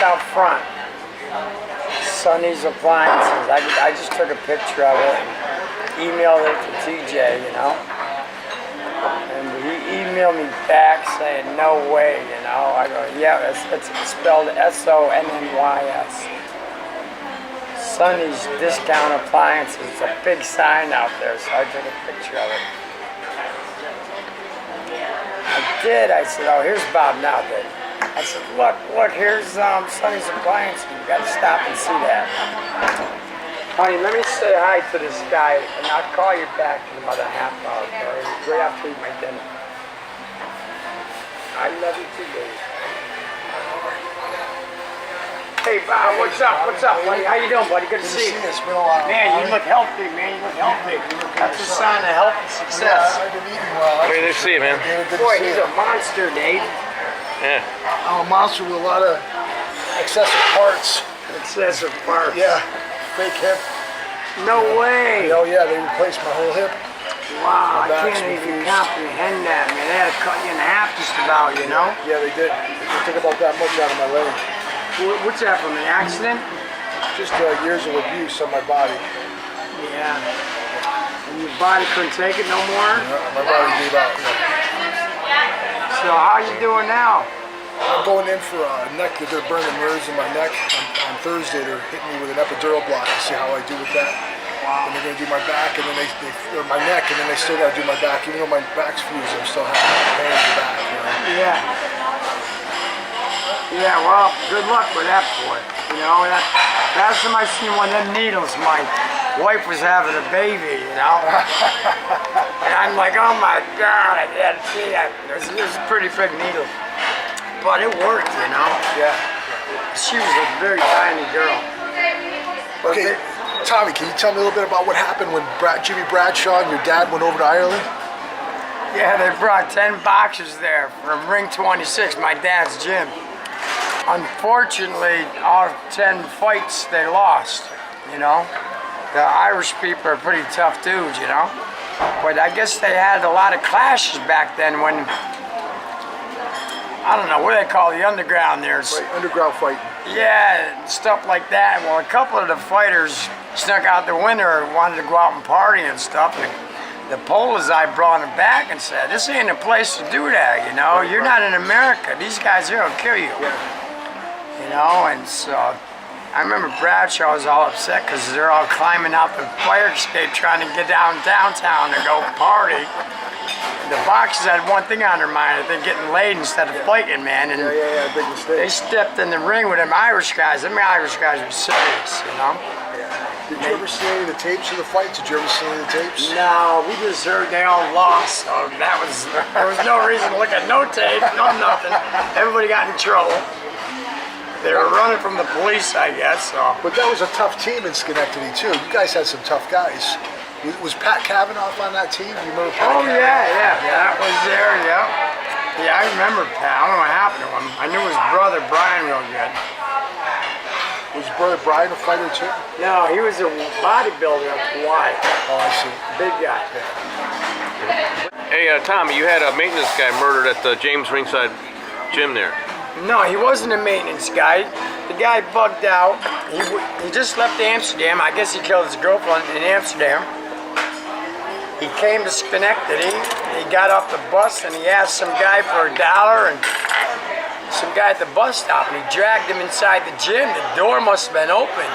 out front. Sonny's Appliances. I just took a picture of it, emailed it to TJ, you know. And he emailed me back saying, no way, you know. I go, yeah, it's spelled S-O-N-N-Y-S. Sonny's Discount Appliances. It's a big sign out there, so I took a picture of it. I said, oh, here's Bob now, Dave. I said, look, here's Sonny's Appliances. You got to stop and see that. Honey, let me say hi to this guy, and I'll call you back in about a half hour, okay? Right after I eat my dinner. I love you too, baby. Hey, Bob, what's up? What's up, buddy? How you doing, buddy? Good to see you. It's been a while. Man, you look healthy, man. You look healthy. That's a sign of health and success. I've been eating well. Good to see you, man. Boy, he's a monster, Dave. Yeah. I'm a monster with a lot of excessive parts. Excessive parts. Yeah. Fake hip. No way. Oh yeah, they replaced my whole hip. Wow, I can't even comprehend that, man. They had to cut you in half just about, you know? Yeah, they did. They took about that much out of my leg. What's that, from an accident? Just years of abuse on my body. Yeah. And your body couldn't take it no more? Yeah, my body gave out. So how you doing now? I'm going in for a neck. They're burning nerves in my neck. On Thursday, they're hitting me with an epidural block to see how I do with that. Wow. And they're going to do my back, and then or my neck, and then they still got to do my back. Even though my back's fused, I'm still having pain in the back. You know? Yeah. Yeah, well, good luck with that, boy. You know, last time I seen one of them needles, my wife was having a baby, you know? And I'm like, oh my God, I can't see that. This is a pretty big needle. But it worked, you know? Yeah. She was a very tiny girl. Okay, Tommy, can you tell me a little bit about what happened when Jimmy Bradshaw and your dad went over to Ireland? Yeah, they brought 10 boxers there from Ring 26, my dad's gym. Unfortunately, all 10 fights they lost, you know. The Irish people are pretty tough dudes, you know. But I guess they had a lot of clashes back then when, I don't know, what do they call the underground there? Right, underground fighting. Yeah, stuff like that. Well, a couple of the fighters snuck out the window and wanted to go out and party and stuff. And the Polish I brought them back and said, this ain't a place to do that, you know. You're not in America. These guys here will kill you. Yeah. You know, and so I remember Bradshaw was all upset because they're all climbing out the fire escape trying to get downtown to go party. The boxers had one thing on their mind, they're getting laid instead of fighting, man. And Yeah, big mistake. they stepped in the ring with them Irish guys. Them Irish guys were serious, you know. Yeah. Did you ever see any of the tapes of the fights? Did you ever see any of the tapes? No, we just heard they all lost, so there was no reason to look at no tape, no nothing. Everybody got in trouble. They were running from the police, I guess. So. But that was a tough team in Schenectady too. You guys had some tough guys. Was Pat Kavanaugh on that team? Do you remember Pat Kavanaugh? Yeah, Pat was there, yeah. Yeah, I remember Pat. I don't know what happened to him. I knew his brother Brian real good. Was his brother Brian a fighter too? No, he was a bodybuilder up Hawaii. Oh, I see. Big guy. Hey, Tommy, you had a maintenance guy murdered at the James Ringside Gym there. No, he wasn't a maintenance guy. The guy bugged out. He just left Amsterdam. I guess he killed his girlfriend in Amsterdam. He came to Schenectady. He got off the bus and he asked some guy for $1 and some guy at the bus stop, and he dragged him inside the gym. The door must have been open,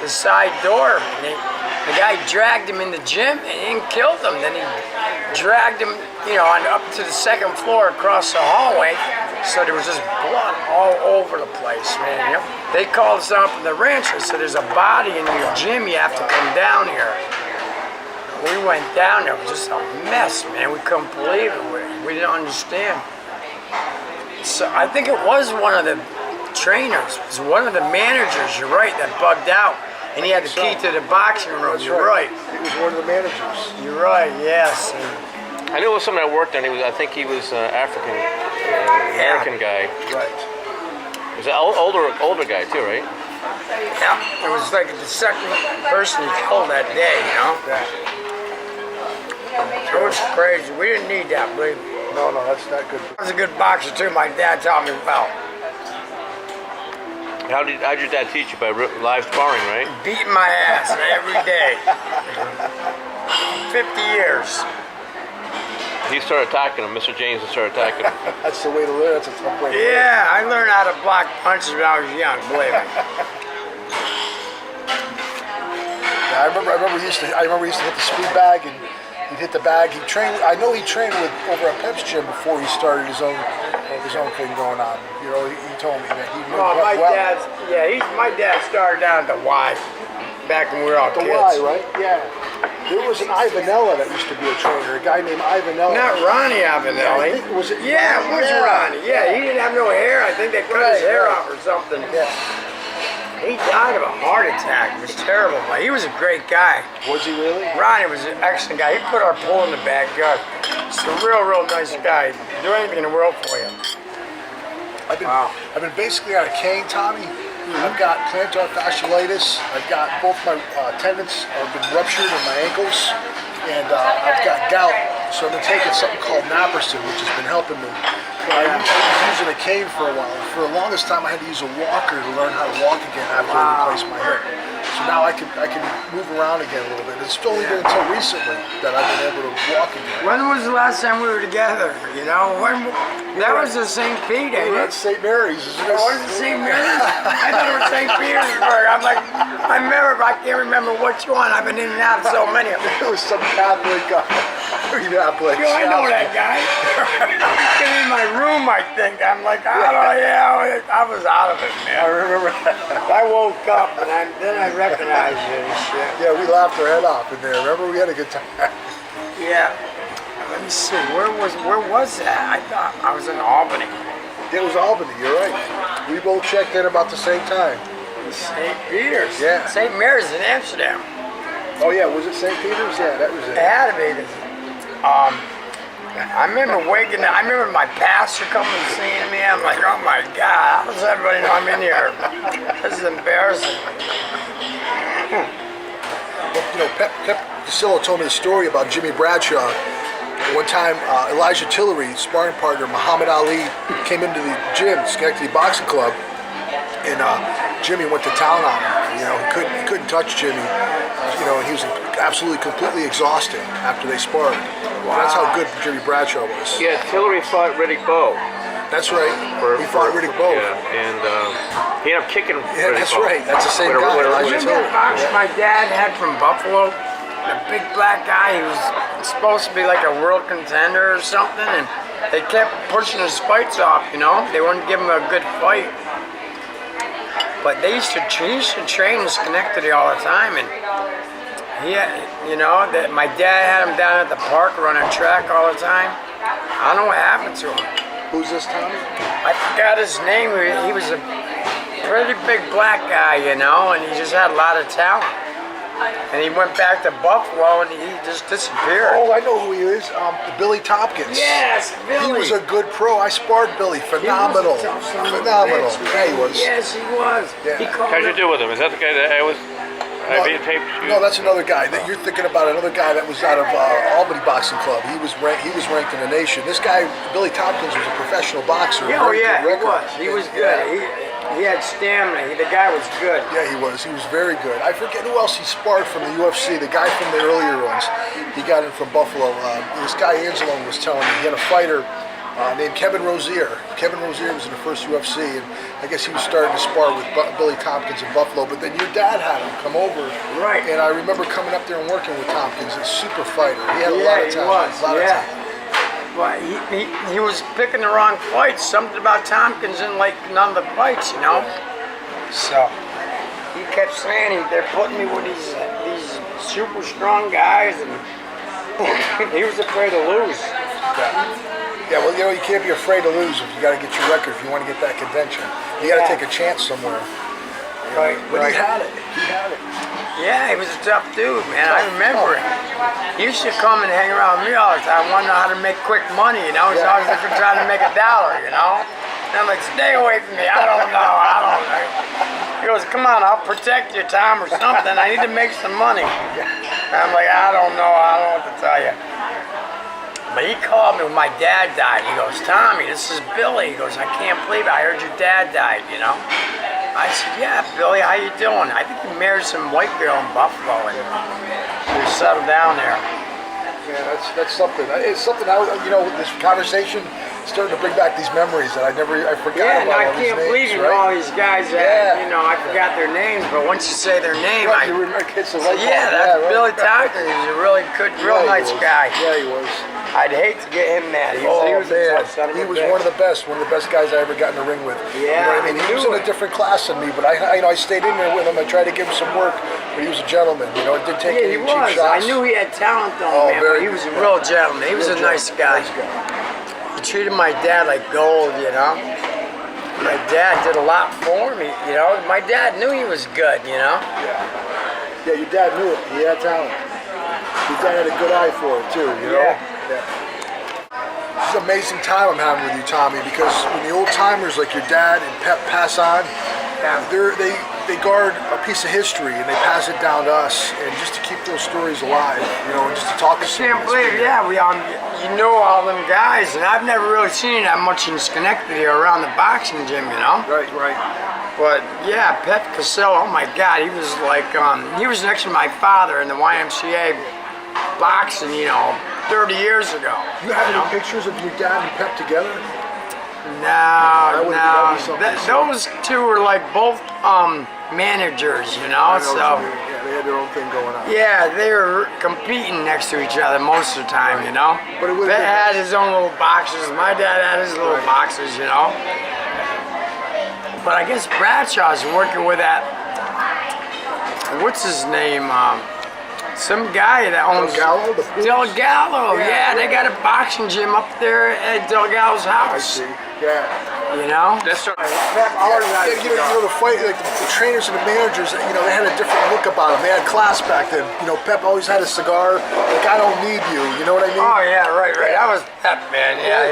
the side door. And the guy dragged him in the gym and killed him. Then he dragged him, you know, up to the second floor across the hallway. So there was just blood all over the place, man. You know? They called us out from the ranch and said, there's a body in your gym, you have to come down here. We went down there, it was just a mess, man. We couldn't believe it. We didn't understand. So I think it was one of the trainers, it was one of the managers, you're right, that bugged out. And he had the key to the boxing room, you're right. He was one of the managers. You're right, yes. I knew it was someone that worked there, and I think he was African, American guy. Right. He was an older guy too, right? Yeah, it was like the second person he killed that day, you know? It was crazy. We didn't need that, believe me. No, that's not good. I was a good boxer too, my dad taught me about. How'd your dad teach you? By live sparring, right? Beating my ass every day. 50 years. He started attacking him. Mr. James started attacking him. That's the way to learn. That's a tough way to learn. Yeah, I learned how to block punches when I was young, believe me. Yeah, I remember he used to hit the speed bag, and he'd hit the bag. He trained. I know he trained with over at Pep's gym before he started his own thing going on. You know, he told me that he knew my well. my dad started down at the Y back when we were all The kids. Y, right? Yeah. There was an Ivanella that used to be a trainer, a guy named Ivanella. Not Ronnie Avenelli. Yeah, was it? Yeah, it was Ronnie. Yeah, he didn't have no hair. I think they cut his hair off or something. Yeah. He died of a heart attack. It was terrible, but he was a great guy. Was he really? Ronnie was an excellent guy. He put our pool in the backyard. He's a real nice guy. He'd do anything in the world for you. I've been basically on a cane, Tommy. I've got plantar fasciitis. I've got both my tendons have been ruptured in my ankles, and I've got gout. So I've been taking something called naproxen, which has been helping me. But I was using a cane for a while. For the longest time, I had to use a walker to learn how to walk again after I replaced my hip. So now I can move around again a little bit. It's only been until recently that I've been able to walk again. When was the last time we were together? You know, that was the St. Pete, We were at St. Mary's. Oh, was it St. Mary's? I thought it was St. Petersburg. I'm like, I remember, but I can't remember which one. I've been in and out of so many of them. It was some Catholic place. Yo, I know that guy. He's in my room, I think. I'm like, I was out of it, man. I remember that. I woke up and then I recognized you and shit. Yeah, we laughed our head off in there. Remember, we had a good time. Yeah. Let me see. Where was that? I thought I was in Albany. It was Albany. You're right. We both checked in about the same time. St. Peter's. Yeah. St. Mary's in Amsterdam. Oh yeah, was it St. Peter's? Yeah, that was it. It had to be. I remember I remember my pastor coming and seeing me. I'm like, oh my God, how does everybody know I'm in here? This is embarrassing. Well, you know, Pep Cassillo told me the story about Jimmy Bradshaw. One time, Elijah Tillery, sparring partner, Muhammad Ali, came into the gym, Schenectady Boxing Club, and Jimmy went to town on him. You know, he couldn't touch Jimmy. You know, and he was absolutely completely exhausted after they sparred. Wow. That's how good Jimmy Bradshaw was. Yeah, Tillery fought Riddick Bowe. That's right. He fought Riddick Bowe. Yeah, and he ended up kicking Yeah, Riddick that's Bowe. right. That's the same guy. Remember that box my dad had from Buffalo? The big black guy, he was supposed to be like a world contender or something, and they kept pushing his fights off, you know? They wouldn't give him a good fight. But he used to train in Schenectady all the time, and he had, you know, that my dad had him down at the park running track all the time. I don't know what happened to him. Who's this, Tommy? I forgot his name. He was a pretty big black guy, you know, and he just had a lot of talent. And he went back to Buffalo and he just disappeared. Oh, I know who he is. Billy Tompkins. Yes, Billy. He was a good pro. I sparred Billy. Phenomenal. Phenomenal. Yeah, he was. Yes, he was. Yeah. How'd you do with him? Is that the guy that I was? I videotaped you? No, that's another guy. That you're thinking about another guy that was out of Albany Boxing Club. He was ranked in the nation. This guy, Billy Tompkins, was a professional boxer. Oh yeah, he was good. He had stamina. The guy was good. Yeah, he was. He was very good. I forget who else he sparred from the UFC. The guy from the earlier ones. He got in from Buffalo. This guy Angelo was telling me he had a fighter named Kevin Rozier. Kevin Rozier was in the first UFC, and I guess he was starting to spar with Billy Tompkins in Buffalo. But then your dad had him come over. Right. And I remember coming up there and working with Tompkins. A super fighter. He had a lot of talent. He was. But he was picking the wrong fights. Something about Tompkins didn't like none of the fights, you know. So he kept saying they're putting me with these super strong guys, and he was afraid to lose. Yeah, well, you know, you can't be afraid to lose if you got to get your record if you want to get that convention. You got to take a chance somewhere. Right. But he had it. He had it. Yeah, he was a tough dude, man. I remember it. He used to come and hang around me all the time. I wanted to know how to make quick money, you know. He's always looking trying to make $1, you know. And I'm like, stay away from me. I don't know. He goes, come on, I'll protect you, Tom, or something. I need to make some money. And I'm like, I don't know. I don't know what to tell you. But he called me when my dad died. He goes, Tommy, this is Billy. He goes, I can't believe it. I heard your dad died, you know. I said, yeah, Billy, how you doing? I think he married some white girl in Buffalo and he settled down there. Yeah, that's something. It's something this conversation is starting to bring back these memories that I forgot Yeah, and about. I can't believe you know all these guys that, I forgot their names, but once you say their name, Right, you remember kids like that's Billy Tucker. He's a really good, real nice guy. Yeah, he was. I'd hate to get him mad. He was one of the best guys I ever got in the ring with. Yeah, you know what I mean? He was in a different class than me, but I stayed in there with him. I tried to give him some work, but he was a gentleman. It didn't take any cheap shots. I knew he had talent though, man, but he was a real gentleman. He was a nice guy. He treated my dad like gold, My dad did a lot for me, My dad knew he was good, Yeah, your dad knew it. He had talent. Your dad had a good eye for it too, Yeah. It's an amazing time I'm having with you, Tommy, because when the old timers like your dad and Pep pass on, they guard a piece of history and they pass it down to us, and just to keep those stories alive, and just to talk to can't believe, you know all them guys, and I've never really seen that much in Schenectady or around the boxing gym, Right. But yeah, Pep Cassillo, oh my God, he was like, he was next to my father in the YMCA boxing, 30 years ago. You have any pictures of your dad and Pep together? No. Those two were like both managers, so. Yeah, they had their own thing going on. Yeah, they were competing next to each other most of the time, But Pep had his own little boxes. My dad had his little boxes, But I guess Bradshaw's working with that. What's his name? Some guy that owns Del Gallo. Yeah, they got a boxing gym up there at Del Gallo's house. I see. Yeah. That's Pep the fight, like the trainers and the managers, they had a different look about them. They had class back then. Pep always had a cigar. Like, I don't need you. You know what I mean? Oh yeah, right. That was Pep, man. Yeah,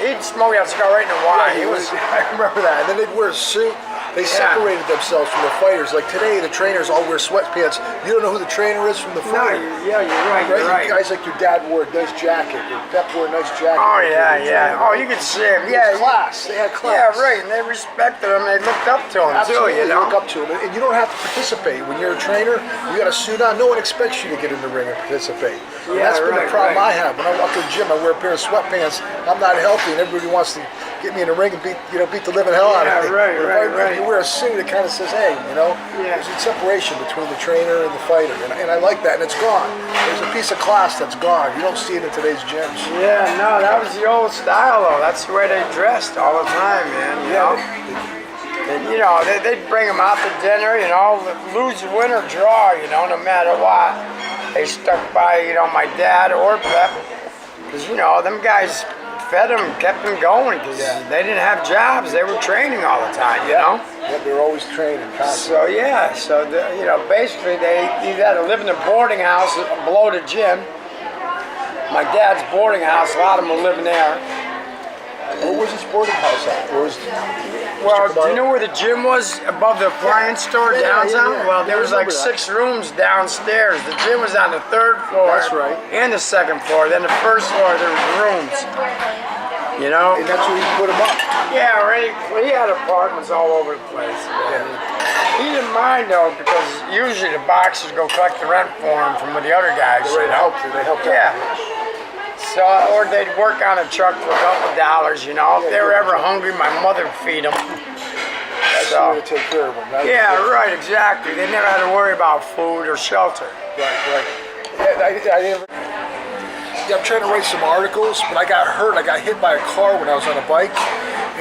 he'd smoke that cigar right in the wine. I remember that. And then they'd wear a suit. They separated themselves from the fighters. Like today, the trainers all wear sweatpants. You don't know who the trainer is from the fighter. No, you're right. Guys like your dad wore a nice jacket. Your Pep wore a nice jacket. Oh yeah. Oh, you could see him. Yeah, class. They had class. Yeah, right. And they respected him. They looked up to him too. They look up to him, and you don't have to participate. When you're a trainer, you got a suit on. No one expects you to get in the ring and participate. And that's been the problem I have. When I walk to the gym, I wear a pair of sweatpants. I'm not healthy, and everybody wants to get me in the ring and beat the living hell out of me. Right. If you wear a suit, it kind of says, hey, there's a separation between the trainer and the fighter, and I like that, and it's gone. There's a piece of class that's gone. You don't see it in today's gyms. Yeah, no, that was the old style, though. That's the way they dressed all the time, man, And, they'd bring them out to dinner, lose, win, or draw, no matter what. They stuck by, my dad or Pep, because, them guys fed them, kept them going, because they didn't have jobs. They were training all the time, Yeah, they were always training constantly. Basically they either had to live in a boarding house below the gym. My dad's boarding house, a lot of them were living there. Where was this boarding house at? Well, do you know where the gym was above the appliance store downtown? Yeah. Well, there was like 6 rooms downstairs. The gym was on the 3rd floor. That's right. And the 2nd floor. Then the 1st floor, there was rooms. And that's where he put him up. Yeah, right. Well, he had apartments all over the place. He didn't mind though, because usually the boxers go collect the rent for him from the other guys. They helped Yeah. So, or they'd work on a truck for a couple dollars, If they were ever hungry, my mother would feed them. That's the way to take care of them. Right, exactly. They never had to worry about food or shelter. Right. I'm trying to write some articles, but I got hurt. I got hit by a car when I was on a bike,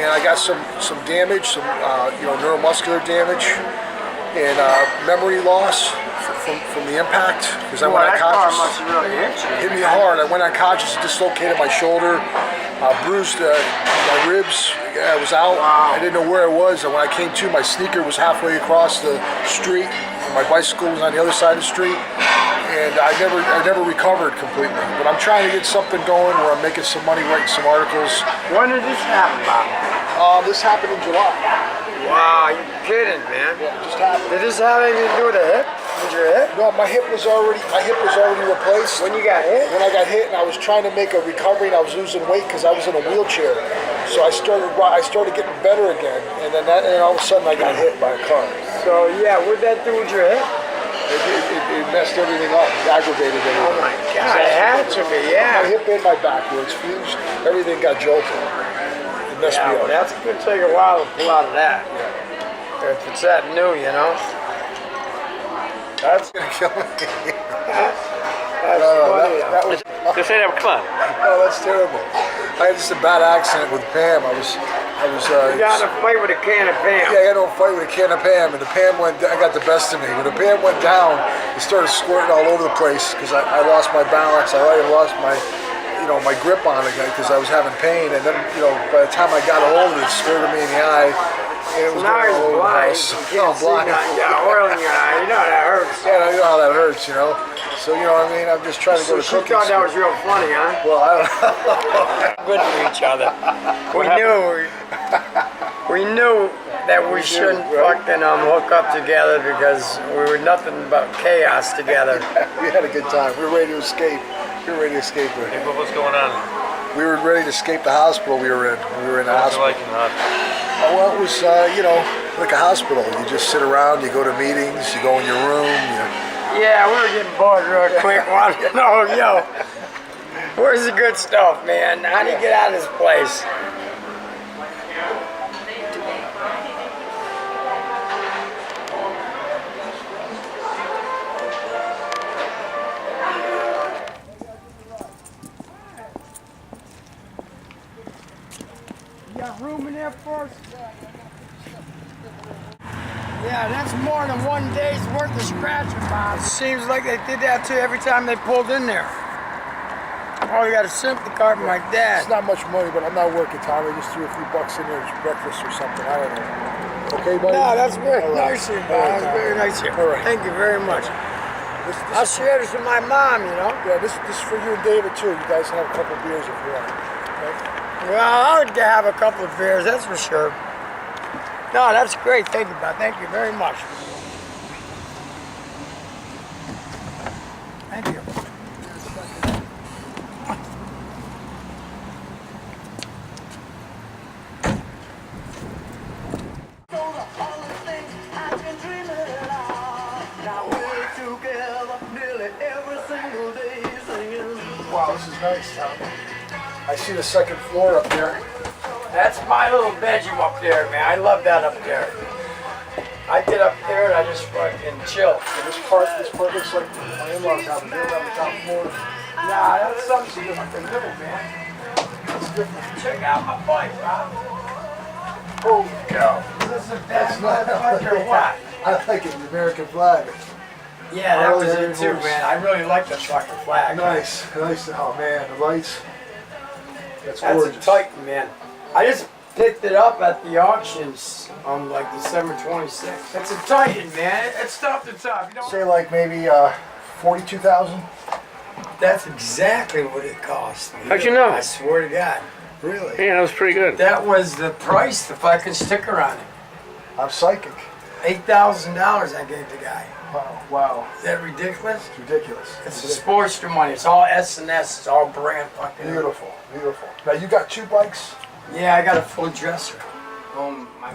and I got some damage, some neuromuscular damage, and memory loss from the impact, because I went unconscious. That car must have really hit me hard. I went unconscious, dislocated my shoulder, bruised my ribs. Yeah, I was out. Wow. I didn't know where I was, and when I came to, my sneaker was halfway across the street, and my bicycle was on the other side of the street, and I never recovered completely. But I'm trying to get something going where I'm making some money writing some articles. When did this happen, Bob? This happened in July. Wow, you're kidding, man. Yeah, it just happened. Did this have anything to do with the hip? With your hip? No, my hip was already replaced. When you got hit? When I got hit, and I was trying to make a recovery, and I was losing weight because I was in a wheelchair. So I started getting better again, and then all of a sudden I got hit by a car. So yeah, what'd that do with your hip? It messed everything up, it aggravated everything. Oh my God, it had to be, yeah. My hip and my back where it's fused, everything got jolted. It messed me Well, up. that's gonna take a while to pull out of that. If it's that new, you know. That's gonna kill me. That's funny. That was. Just say that, come on. Oh, that's terrible. I had just a bad accident with Pam. I was. You got in a fight with a can of Pam. Yeah, I got in a fight with a can of Pam, and the Pam I got the best of me. When the Pam went down, it started squirting all over the place because I lost my balance. I already lost my, my grip on it because I was having pain. And then, by the time I got a hold of it, it squirted me in the eye. And it was Now he's blind. You can't see blind. nothing. You got oil in your eye. You know that hurts. Yeah, I know how that hurts, So, what I mean? I'm just trying to go to So she cooking thought that school. was real funny, huh? Well, I don't know. Good for each other. We knew that we shouldn't fucking hook up together because we were nothing but chaos together. We had a good time. We were ready to escape. Hey, what's going on? We were ready to escape the hospital we were in. We were in the hospital. Like in the hospital? Well, it was, like a hospital. You just sit around, you go to meetings, you go in your room. Yeah, we were getting bored real quick. Wanted to know, where's the good stuff, man? How do you get out of this place? You got room in there for us? Yeah, that's more than one day's worth of scratching, Bob. Seems like they did that too every time they pulled in there. Oh, you got a sympathy card from my dad. It's not much money, but I'm not working, Tommy. I just threw a few bucks in there, breakfast or something. I don't know. Okay, buddy? No, that's very All right. nice of you, Bob. That's very nice of you. All right. Thank you very much. I'll share this with my mom, Yeah, this is for you and David, too. You guys can have a couple of beers if you want. Okay? Well, I would have a couple of beers, that's for sure. No, that's great. Thank you, Bob. Thank you very much. Thank you. Wow, this is nice, Tommy. I see the second floor up there. That's my little bedroom up there, man. I love that up there. I get up there and I just fucking chill. And this part looks like my in-laws have. They don't have the top floor. Nah, that's something fucking little, man. That's different. Check out my bike, Bob. Holy cow. Is this a bad motherfucker or what? I like it, the American flag. Yeah, that was very it too, nice. man. I really like the fucking flag. Nice. Oh man, the lights. That's That's gorgeous. a Titan, man. I just picked it up at the auctions on like December 26th. It's a Titan, man. It's top to top. You know, Say like maybe 42,000. that's exactly what it cost me. How'd you know? I swear to God. Really? Yeah, that was pretty good. That was the price, the fucking sticker on it. I'm psychic. $8,000 I gave the guy. Wow. Is that ridiculous? It's ridiculous. It's a Sportster money. It's all S&S. It's all brand fucking. Beautiful. Now you got two bikes? Yeah, I got a full dresser. My